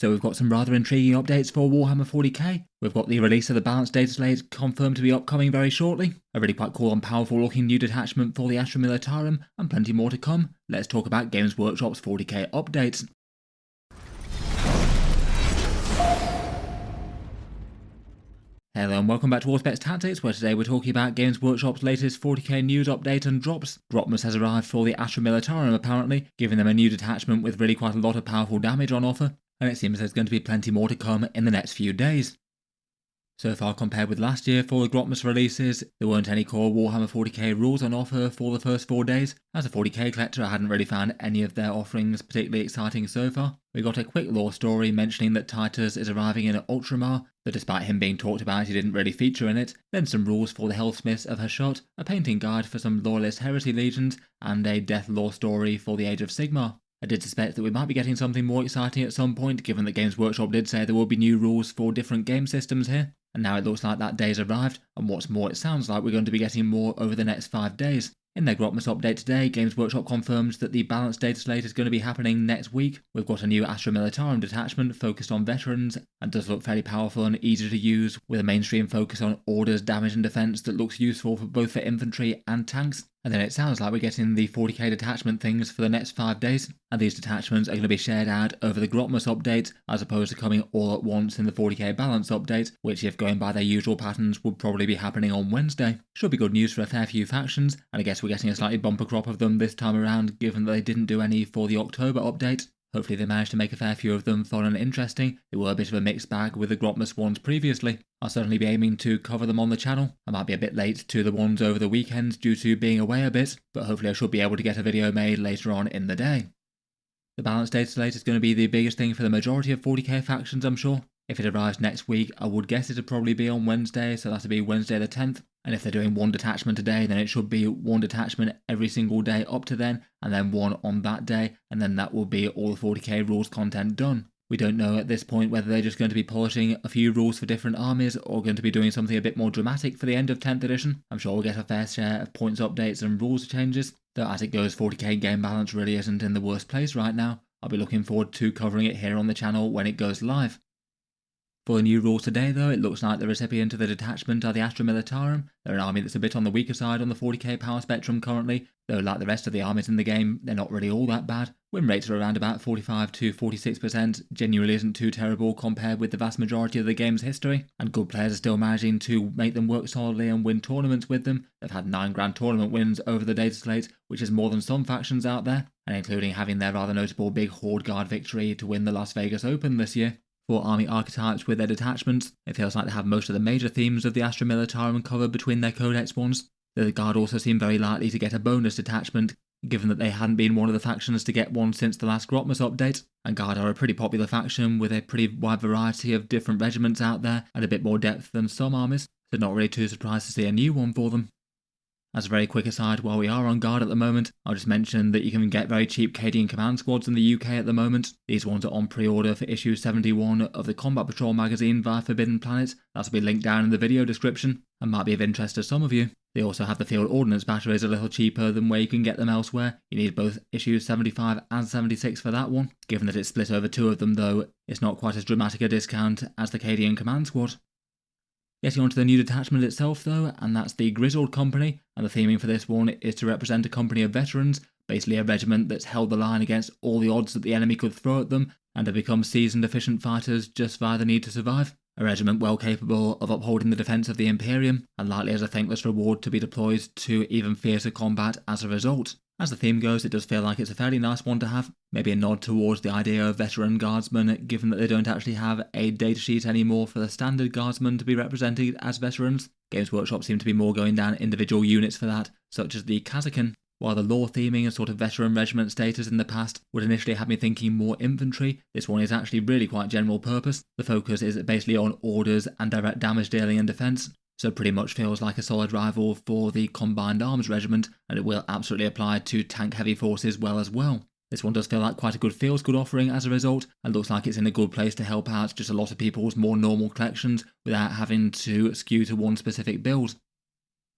So we've got some rather intriguing updates for Warhammer 40k. We've got the release of the balanced data slate confirmed to be upcoming very shortly, a really quite cool and powerful looking new detachment for the Astra Militarum, and plenty more to come. Let's talk about Games Workshop's 40k updates. Hello and welcome back to Auspex Tactics, where today we're talking about Games Workshop's latest 40k news update and drops. Ruthless has arrived for the Astra Militarum apparently, giving them a new detachment with really quite a lot of powerful damage on offer, and it seems there's going to be plenty more to come in the next few days. So far, compared with last year for the Grotmus releases, there weren't any core Warhammer 40k rules on offer for the first 4 days. As a 40k collector, I hadn't really found any of their offerings particularly exciting so far. We got a quick lore story mentioning that Titus is arriving in Ultramar, but despite him being talked about, he didn't really feature in it. Then some rules for the Healthsmiths of Hashut, a painting guide for some Loyalist Heresy legions, and a death lore story for the Age of Sigmar. I did suspect that we might be getting something more exciting at some point, given that Games Workshop did say there will be new rules for different game systems here, and now it looks like that day's arrived, and what's more, it sounds like we're going to be getting more over the next 5 days. In their Grotmus update today, Games Workshop confirms that the balanced data slate is going to be happening next week. We've got a new Astra Militarum detachment focused on veterans, and does look fairly powerful and easy to use, with a mainstream focus on orders, damage and defense that looks useful for both for infantry and tanks. And then it sounds like we're getting the 40k detachment things for the next 5 days, and these detachments are going to be shared out over the Grotmus update, as opposed to coming all at once in the 40k balance update, which if going by their usual patterns would probably be happening on Wednesday. Should be good news for a fair few factions, and I guess we're getting a slightly bumper crop of them this time around, given that they didn't do any for the October update. Hopefully they managed to make a fair few of them fun and interesting. They were a bit of a mixed bag with the Grotmus ones previously. I'll certainly be aiming to cover them on the channel. I might be a bit late to the ones over the weekend due to being away a bit, but hopefully I should be able to get a video made later on in the day. The balanced data slate is going to be the biggest thing for the majority of 40k factions, I'm sure. If it arrives next week, I would guess it'd probably be on Wednesday, so that'll be Wednesday the 10th. And if they're doing one detachment a day, then it should be one detachment every single day up to then, and then one on that day, and then that will be all the 40k rules content done. We don't know at this point whether they're just going to be polishing a few rules for different armies, or going to be doing something a bit more dramatic for the end of 10th edition. I'm sure we'll get a fair share of points updates and rules changes, though as it goes, 40k game balance really isn't in the worst place right now. I'll be looking forward to covering it here on the channel when it goes live. For the new rules today though, it looks like the recipient of the detachment are the Astra Militarum. They're an army that's a bit on the weaker side on the 40k power spectrum currently, though like the rest of the armies in the game, they're not really all that bad. Win rates are around about 45 to 46%, genuinely isn't too terrible compared with the vast majority of the game's history, and good players are still managing to make them work solidly and win tournaments with them. They've had 9 grand tournament wins over the data slate, which is more than some factions out there, and including having their rather notable big Horde Guard victory to win the Las Vegas Open this year. For army archetypes with their detachments, it feels like they have most of the major themes of the Astra Militarum covered between their codex ones. The Guard also seem very likely to get a bonus detachment, given that they hadn't been one of the factions to get one since the last Grotmus update, and Guard are a pretty popular faction with a pretty wide variety of different regiments out there and a bit more depth than some armies, so not really too surprised to see a new one for them. As a very quick aside, while we are on Guard at the moment, I'll just mention that you can get very cheap Cadian command squads in the UK at the moment. These ones are on pre-order for issue 71 of the Combat Patrol magazine via Forbidden Planet. That'll be linked down in the video description, and might be of interest to some of you. They also have the field ordnance batteries a little cheaper than where you can get them elsewhere. You need both issues 75 and 76 for that one. Given that it's split over 2 of them though, it's not quite as dramatic a discount as the Cadian command squad. Getting onto the new detachment itself though, and that's the Grizzled Company, and the theming for this one is to represent a company of veterans, basically a regiment that's held the line against all the odds that the enemy could throw at them, and have become seasoned efficient fighters just via the need to survive. A regiment well capable of upholding the defence of the Imperium, and likely as a thankless reward to be deployed to even fiercer combat as a result. As the theme goes, it does feel like it's a fairly nice one to have, maybe a nod towards the idea of veteran guardsmen, given that they don't actually have a datasheet anymore for the standard guardsmen to be represented as veterans. Games Workshop seem to be more going down individual units for that, such as the Kazakin. While the lore theming and sort of veteran regiment status in the past would initially have me thinking more infantry, this one is actually really quite general purpose. The focus is basically on orders and direct damage dealing and defence, so pretty much feels like a solid rival for the Combined Arms Regiment, and it will absolutely apply to tank-heavy forces well as well. This one does feel like quite a good feels-good offering as a result, and looks like it's in a good place to help out just a lot of people's more normal collections without having to skew to one specific build.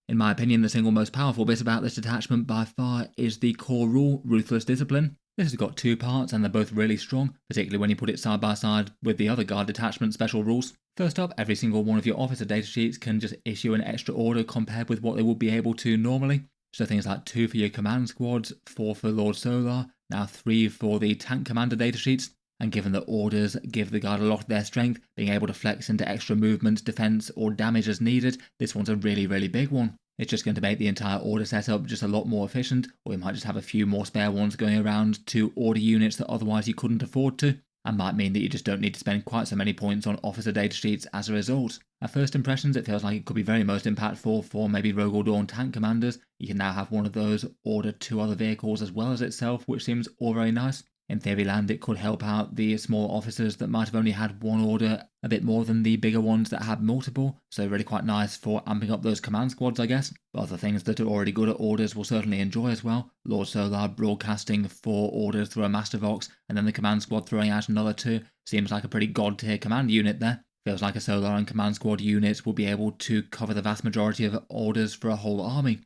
In my opinion, the single most powerful bit about this detachment by far is the core rule, Ruthless Discipline. This has got two parts and they're both really strong, particularly when you put it side by side with the other guard detachment special rules. First up, every single one of your officer datasheets can just issue an extra order compared with what they would be able to normally. So things like 2 for your command squads, 4 for Lord Solar, now 3 for the tank commander datasheets. And given that orders give the guard a lot of their strength, being able to flex into extra movement, defense, or damage as needed, this one's a really, really big one. It's just going to make the entire order setup just a lot more efficient, or you might just have a few more spare ones going around to order units that otherwise you couldn't afford to, and might mean that you just don't need to spend quite so many points on officer datasheets as a result. At first impressions, it feels like it could be very most impactful for maybe Rogue or Dawn tank commanders. You can now have one of those order 2 other vehicles as well as itself, which seems all very nice. In theory land, it could help out the small officers that might have only had one order a bit more than the bigger ones that had multiple, so really quite nice for amping up those command squads, I guess. But other things that are already good at orders will certainly enjoy as well. Lord Solar broadcasting 4 orders through a Master Vox, and then the command squad throwing out another 2, seems like a pretty god tier command unit there. Feels like a Solar and command squad unit will be able to cover the vast majority of orders for a whole army.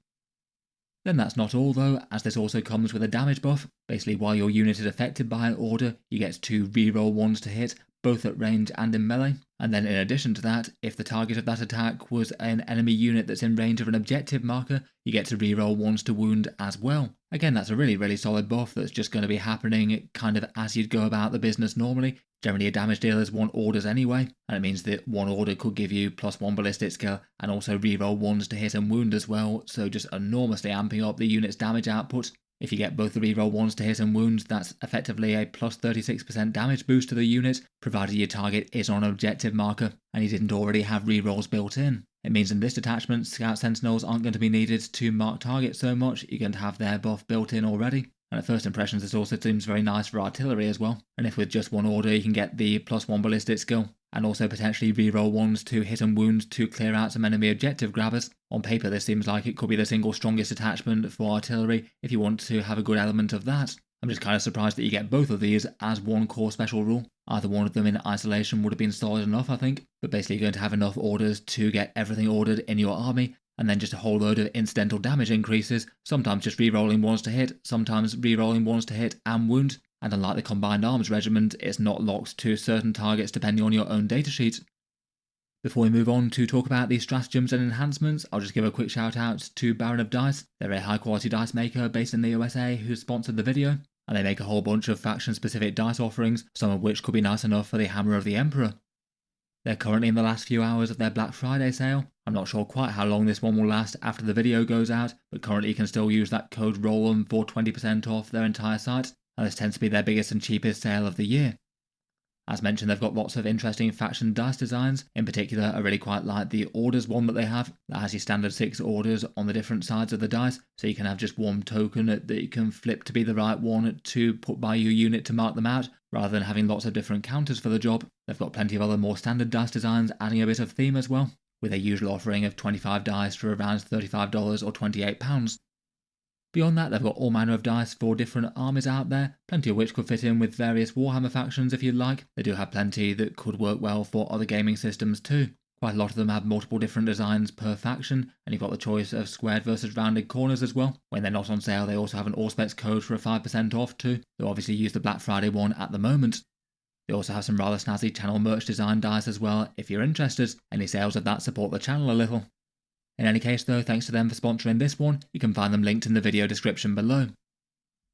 Then that's not all though, as this also comes with a damage buff. Basically, while your unit is affected by an order, you get 2 reroll ones to hit, both at range and in melee. And then in addition to that, if the target of that attack was an enemy unit that's in range of an objective marker, you get to reroll ones to wound as well. Again, that's a really, really solid buff that's just going to be happening kind of as you'd go about the business normally. Generally, a damage dealers want orders anyway, and it means that one order could give you +1 ballistic skill and also reroll ones to hit and wound as well, so just enormously amping up the unit's damage output. If you get both the reroll ones to hit and wound, that's effectively a +36% damage boost to the unit, provided your target is on an objective marker and you didn't already have rerolls built in. It means in this detachment, Scout Sentinels aren't going to be needed to mark targets so much, you're going to have their buff built in already. And at first impressions, this also seems very nice for artillery as well. And if with just one order you can get the +1 ballistic skill, and also potentially reroll ones to hit and wound to clear out some enemy objective grabbers. On paper, this seems like it could be the single strongest attachment for artillery if you want to have a good element of that. I'm just kind of surprised that you get both of these as one core special rule. Either one of them in isolation would have been solid enough, I think, but basically you're going to have enough orders to get everything ordered in your army, and then just a whole load of incidental damage increases, sometimes just re-rolling ones to hit, sometimes re-rolling ones to hit and wound. And unlike the Combined Arms Regiment, it's not locked to certain targets depending on your own datasheet. Before we move on to talk about these stratagems and enhancements, I'll just give a quick shout out to Baron of Dice. They're a high quality dice maker based in the USA who sponsored the video, and they make a whole bunch of faction specific dice offerings, some of which could be nice enough for the Hammer of the Emperor. They're currently in the last few hours of their Black Friday sale. I'm not sure quite how long this one will last after the video goes out, but currently you can still use that code ROLL'EM for 20% off their entire site, and this tends to be their biggest and cheapest sale of the year. As mentioned, they've got lots of interesting faction dice designs. In particular, I really quite like the orders one that they have, that has your standard 6 orders on the different sides of the dice, so you can have just one token that you can flip to be the right one to put by your unit to mark them out, rather than having lots of different counters for the job. They've got plenty of other more standard dice designs, adding a bit of theme as well, with a usual offering of 25 dice for around $35 or £28. Beyond that, they've got all manner of dice for different armies out there, plenty of which could fit in with various Warhammer factions if you'd like. They do have plenty that could work well for other gaming systems too. Quite a lot of them have multiple different designs per faction, and you've got the choice of squared versus rounded corners as well. When they're not on sale, they also have an Auspex code for a 5% off too. They'll obviously use the Black Friday one at the moment. They also have some rather snazzy channel merch design dice as well if you're interested. Any sales of that support the channel a little. In any case though, thanks to them for sponsoring this one. You can find them linked in the video description below.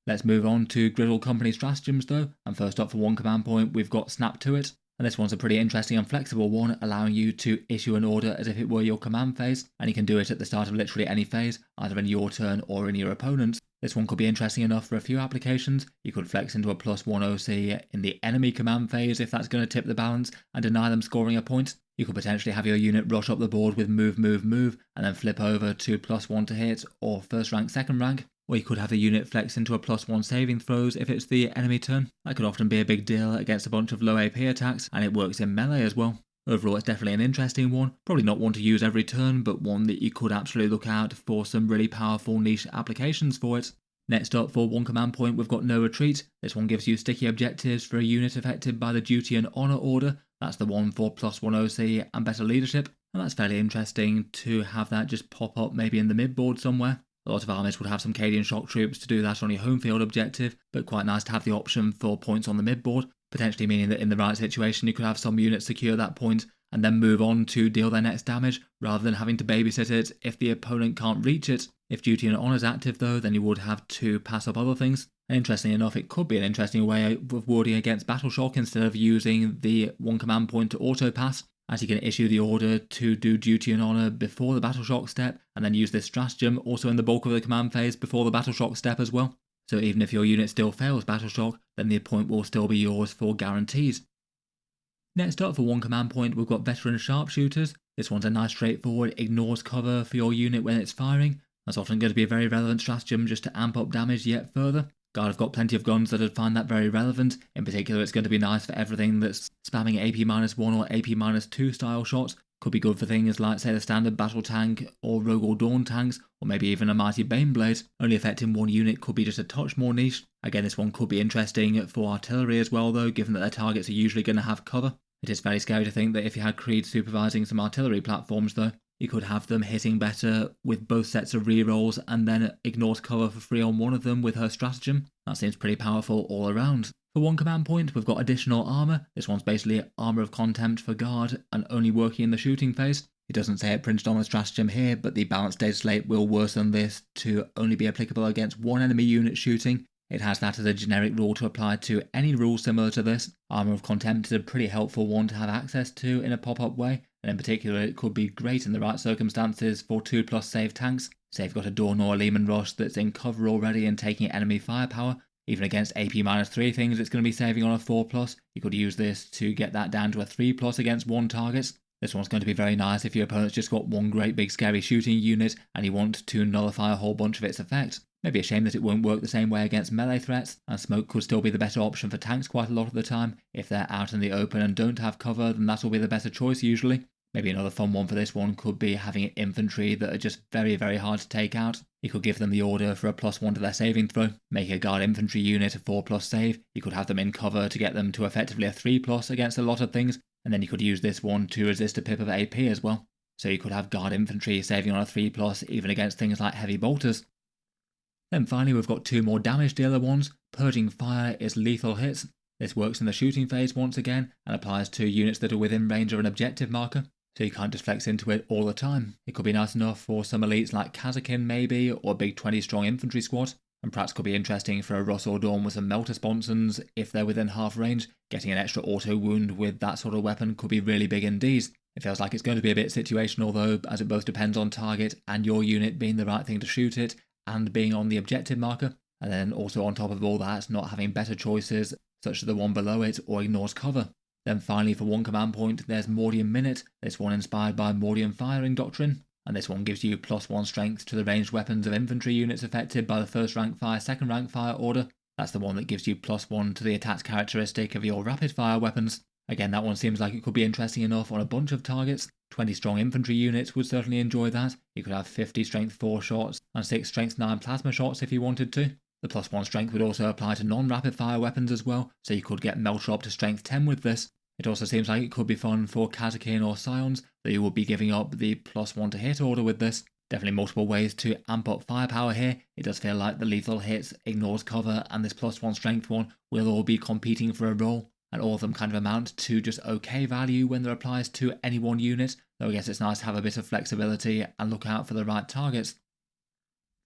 Let's move on to Grizzled Company stratagems though, and first up for one command point we've got Snap to It. And this one's a pretty interesting and flexible one, allowing you to issue an order as if it were your command phase, and you can do it at the start of literally any phase, either in your turn or in your opponent's. This one could be interesting enough for a few applications. You could flex into a +1 OC in the enemy command phase if that's going to tip the balance and deny them scoring a point. You could potentially have your unit rush up the board with move, move, move, and then flip over to +1 to hit, or first rank, second rank. Or you could have the unit flex into a +1 saving throws if it's the enemy turn. That could often be a big deal against a bunch of low AP attacks, and it works in melee as well. Overall, it's definitely an interesting one. Probably not one to use every turn, but one that you could absolutely look out for some really powerful niche applications for it. Next up, for one command point, we've got No Retreat. This one gives you sticky objectives for a unit affected by the Duty and Honour order. That's the one for +1 OC and better leadership. And that's fairly interesting to have that just pop up maybe in the midboard somewhere. A lot of armies would have some Cadian shock troops to do that on your home field objective, but quite nice to have the option for points on the midboard, potentially meaning that in the right situation you could have some units secure that point and then move on to deal their next damage, rather than having to babysit it if the opponent can't reach it. If Duty and Honour is active though, then you would have to pass up other things. And interestingly enough, it could be an interesting way of warding against Battle Shock instead of using the one command point to auto pass, as you can issue the order to do Duty and Honour before the Battle Shock step, and then use this stratagem also in the bulk of the command phase before the Battle Shock step as well. So even if your unit still fails Battle Shock, then the point will still be yours for guarantees. Next up for one command point, we've got Veteran Sharpshooters. This one's a nice straightforward ignores cover for your unit when it's firing. That's often going to be a very relevant stratagem just to amp up damage yet further. Guard have got plenty of guns that would find that very relevant. In particular, it's going to be nice for everything that's spamming AP-1 or AP-2 style shots. Could be good for things like, say, the standard battle tank or Rogue or Dawn tanks, or maybe even a mighty Baneblade. Only affecting one unit could be just a touch more niche. Again, this one could be interesting for artillery as well though, given that their targets are usually going to have cover. It is very scary to think that if you had Creed supervising some artillery platforms though, you could have them hitting better with both sets of rerolls and then ignores cover for free on one of them with her stratagem. That seems pretty powerful all around. For one command point, we've got additional armour. This one's basically Armour of Contempt for guard and only working in the shooting phase. It doesn't say it printed on the stratagem here, but the balanced data slate will worsen this to only be applicable against one enemy unit shooting. It has that as a generic rule to apply to any rule similar to this. Armour of Contempt is a pretty helpful one to have access to in a pop-up way, and in particular it could be great in the right circumstances for 2+ save tanks. Say you've got a Dawn or a Lehman Rush that's in cover already and taking enemy firepower. Even against AP-3 things it's going to be saving on a 4+. You could use this to get that down to a 3+ against one target. This one's going to be very nice if your opponent's just got one great big scary shooting unit and you want to nullify a whole bunch of its effect. Maybe a shame that it won't work the same way against melee threats, and smoke could still be the better option for tanks quite a lot of the time. If they're out in the open and don't have cover, then that'll be the better choice usually. Maybe another fun one for this one could be having infantry that are just very hard to take out. You could give them the order for a +1 to their saving throw, make a guard infantry unit a 4+ save. You could have them in cover to get them to effectively a 3+ against a lot of things, and then you could use this one to resist a pip of AP as well. So you could have guard infantry saving on a 3+ even against things like heavy bolters. Then finally we've got two more damage dealer ones. Purging Fire is lethal hits. This works in the shooting phase once again, and applies to units that are within range of an objective marker, so you can't just flex into it all the time. It could be nice enough for some elites like Kazakin maybe, or a big 20 strong infantry squad, and perhaps could be interesting for a Russ or Dawn with some Melter Sponsons if they're within half range. Getting an extra auto wound with that sort of weapon could be really big indeed. It feels like it's going to be a bit situational though, as it both depends on target and your unit being the right thing to shoot it, and being on the objective marker, and then also on top of all that, not having better choices such as the one below it or ignores cover. Then finally for one command point, there's Mordian Minute, this one inspired by Mordian Firing Doctrine, and this one gives you +1 strength to the ranged weapons of infantry units affected by the first rank fire, second rank fire order. That's the one that gives you +1 to the attack characteristic of your rapid fire weapons. Again, that one seems like it could be interesting enough on a bunch of targets. 20 strong infantry units would certainly enjoy that. You could have 50 strength 4 shots and 6 strength 9 plasma shots if you wanted to. The +1 strength would also apply to non-rapid fire weapons as well, so you could get Melter up to strength 10 with this. It also seems like it could be fun for Kazakin or Scions, that you would be giving up the +1 to hit order with this. Definitely multiple ways to amp up firepower here. It does feel like the lethal hits, ignores cover, and this +1 strength one will all be competing for a role, and all of them kind of amount to just okay value when they're applies to any one unit, though I guess it's nice to have a bit of flexibility and look out for the right targets.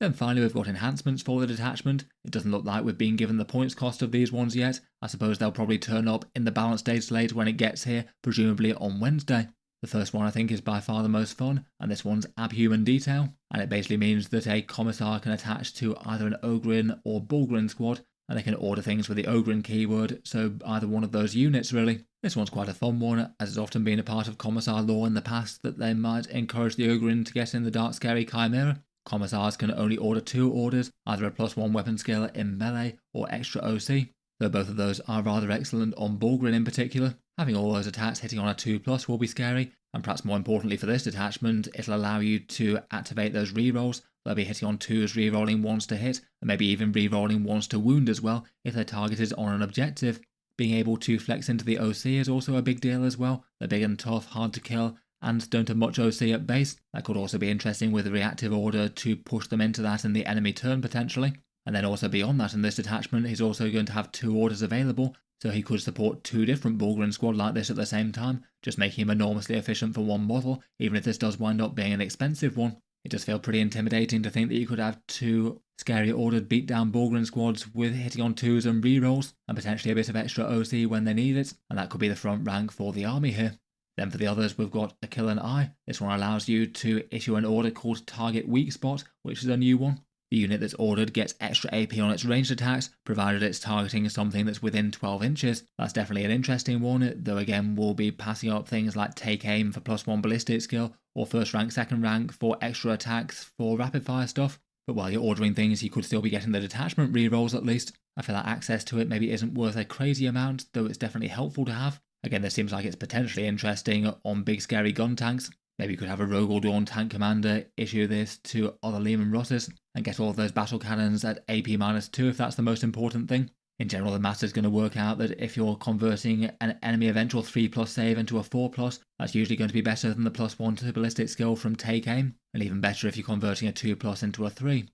Then finally we've got enhancements for the detachment. It doesn't look like we've been given the points cost of these ones yet. I suppose they'll probably turn up in the balanced data slate when it gets here, presumably on Wednesday. The first one I think is by far the most fun, and this one's Abhuman Detail, and it basically means that a commissar can attach to either an Ogrin or Bulgrin squad, and they can order things with the Ogrin keyword, so either one of those units really. This one's quite a fun one, as it's often been a part of commissar lore in the past that they might encourage the Ogrin to get in the Dark Scary Chimera. Commissars can only order 2 orders, either a +1 weapon skill in melee or extra OC, though both of those are rather excellent on Bulgrin in particular. Having all those attacks hitting on a 2+ will be scary, and perhaps more importantly for this detachment, it'll allow you to activate those rerolls. They'll be hitting on 2s, rerolling 1s to hit, and maybe even rerolling 1s to wound as well if they're targeted on an objective. Being able to flex into the OC is also a big deal as well. They're big and tough, hard to kill, and don't have much OC at base. That could also be interesting with a reactive order to push them into that in the enemy turn potentially. And then also beyond that in this detachment, he's also going to have 2 orders available, so he could support 2 different Bullgren squad like this at the same time, just making him enormously efficient for one model, even if this does wind up being an expensive one. It does feel pretty intimidating to think that you could have 2 scary ordered beatdown Bullgren squads with hitting on 2s and rerolls, and potentially a bit of extra OC when they need it, and that could be the front rank for the army here. Then for the others, we've got a Kill an Eye. This one allows you to issue an order called Target Weak Spot, which is a new one. The unit that's ordered gets extra AP on its ranged attacks, provided it's targeting something that's within 12 inches. That's definitely an interesting one, though again we'll be passing up things like Take Aim for +1 ballistic skill, or first rank, second rank for extra attacks for rapid fire stuff. But while you're ordering things, you could still be getting the detachment rerolls at least. I feel like access to it maybe isn't worth a crazy amount, though it's definitely helpful to have. Again, this seems like it's potentially interesting on big scary gun tanks. Maybe you could have a Rogue or Dawn tank commander issue this to other Lehman Russes and get all of those battle cannons at AP -2 if that's the most important thing. In general, the math is going to work out that if you're converting an enemy eventual 3+ save into a 4+, that's usually going to be better than the +1 to ballistic skill from Take Aim, and even better if you're converting a 2+ into a 3.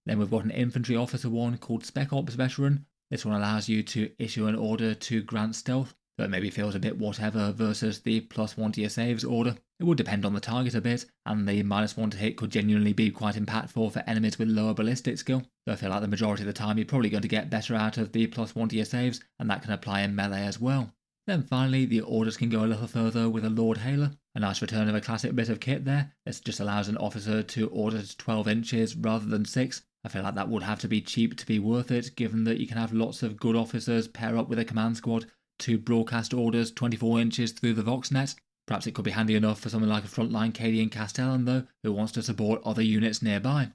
Then we've got an infantry officer one called Spec Ops Veteran. This one allows you to issue an order to grant stealth, though it maybe feels a bit whatever versus the +1 to your saves order. It would depend on the target a bit, and the -1 to hit could genuinely be quite impactful for enemies with lower ballistic skill, though I feel like the majority of the time you're probably going to get better out of the +1 to your saves, and that can apply in melee as well. Then finally, the orders can go a little further with a Lord Hailer. A nice return of a classic bit of kit there. This just allows an officer to order to 12 inches rather than 6. I feel like that would have to be cheap to be worth it, given that you can have lots of good officers pair up with a command squad to broadcast orders 24 inches through the Voxnet. Perhaps it could be handy enough for someone like a frontline Cadian Castellan though, who wants to support other units nearby.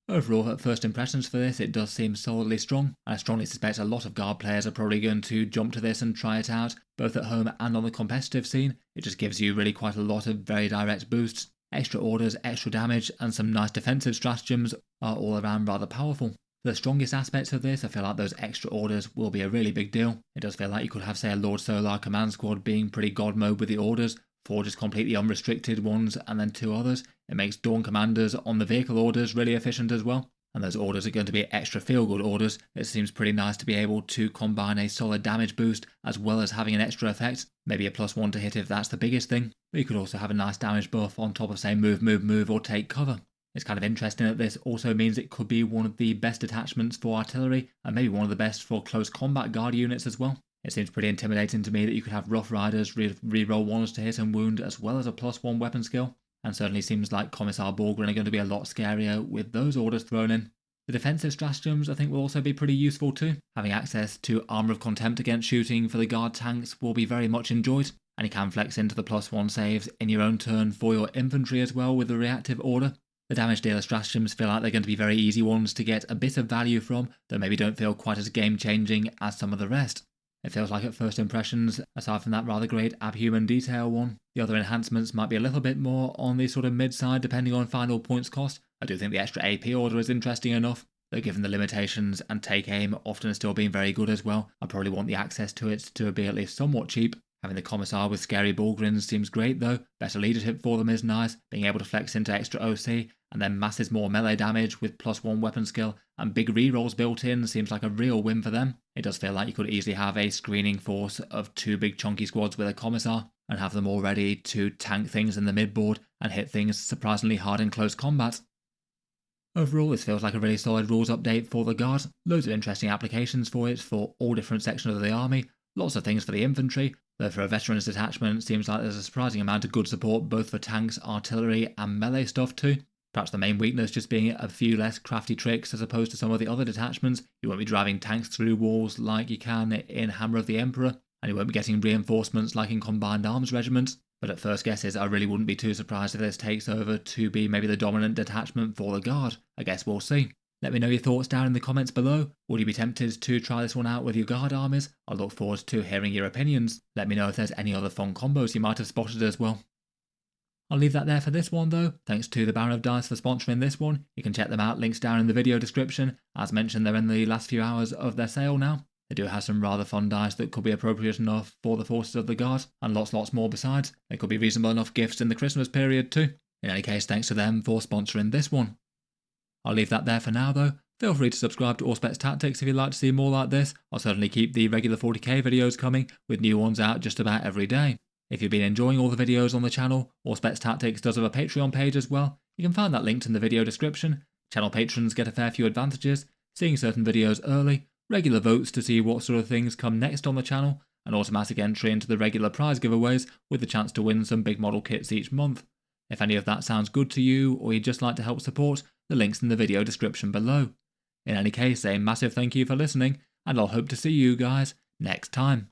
Overall, at first impressions for this, it does seem solidly strong. I strongly suspect a lot of Guard players are probably going to jump to this and try it out, both at home and on the competitive scene. It just gives you really quite a lot of very direct boosts. Extra orders, extra damage, and some nice defensive stratagems are all around rather powerful. The strongest aspects of this, I feel like those extra orders will be a really big deal. It does feel like you could have, say, a Lord Solar command squad being pretty god mode with the orders, 4 just completely unrestricted ones, and then 2 others. It makes Dawn commanders on the vehicle orders really efficient as well. And those orders are going to be extra feel-good orders. It seems pretty nice to be able to combine a solid damage boost as well as having an extra effect. Maybe a +1 to hit if that's the biggest thing. But you could also have a nice damage buff on top of, say, move, or take cover. It's kind of interesting that this also means it could be one of the best detachments for artillery, and maybe one of the best for close combat guard units as well. It seems pretty intimidating to me that you could have Rough Riders reroll 1s to hit and wound as well as a +1 weapon skill, and certainly seems like Commissar Bullgren are going to be a lot scarier with those orders thrown in. The defensive stratagems I think will also be pretty useful too. Having access to Armour of Contempt against shooting for the guard tanks will be very much enjoyed, and you can flex into the +1 saves in your own turn for your infantry as well with the reactive order. The damage dealer stratagems feel like they're going to be very easy ones to get a bit of value from, though maybe don't feel quite as game-changing as some of the rest. It feels like at first impressions, aside from that rather great Abhuman detail one, the other enhancements might be a little bit more on the sort of mid-side depending on final points cost. I do think the extra AP order is interesting enough, though given the limitations and Take Aim often still being very good as well, I probably want the access to it to be at least somewhat cheap. Having the Commissar with scary Bullgrins seems great though, better leadership for them is nice, being able to flex into extra OC, and then masses more melee damage with +1 weapon skill, and big rerolls built in seems like a real win for them. It does feel like you could easily have a screening force of 2 big chunky squads with a Commissar, and have them all ready to tank things in the midboard and hit things surprisingly hard in close combat. Overall, this feels like a really solid rules update for the Guard, loads of interesting applications for it for all different sections of the army, lots of things for the infantry, though for a veterans detachment it seems like there's a surprising amount of good support both for tanks, artillery and melee stuff too. Perhaps the main weakness just being a few less crafty tricks as opposed to some of the other detachments. You won't be driving tanks through walls like you can in Hammer of the Emperor, and you won't be getting reinforcements like in Combined Arms regiments. But at first guesses, I really wouldn't be too surprised if this takes over to be maybe the dominant detachment for the Guard. I guess we'll see. Let me know your thoughts down in the comments below. Would you be tempted to try this one out with your Guard armies? I look forward to hearing your opinions. Let me know if there's any other fun combos you might have spotted as well. I'll leave that there for this one though. Thanks to the Baron of Dice for sponsoring this one. You can check them out, links down in the video description. As mentioned, they're in the last few hours of their sale now. They do have some rather fun dice that could be appropriate enough for the forces of the god, and lots more besides. They could be reasonable enough gifts in the Christmas period too. In any case, thanks to them for sponsoring this one. I'll leave that there for now though. Feel free to subscribe to Auspex Tactics if you'd like to see more like this. I'll certainly keep the regular 40k videos coming, with new ones out just about every day. If you've been enjoying all the videos on the channel, Auspex Tactics does have a Patreon page as well. You can find that linked in the video description. Channel patrons get a fair few advantages, seeing certain videos early, regular votes to see what sort of things come next on the channel, and automatic entry into the regular prize giveaways with the chance to win some big model kits each month. If any of that sounds good to you, or you'd just like to help support, the link's in the video description below. In any case, a massive thank you for listening, and I'll hope to see you guys next time.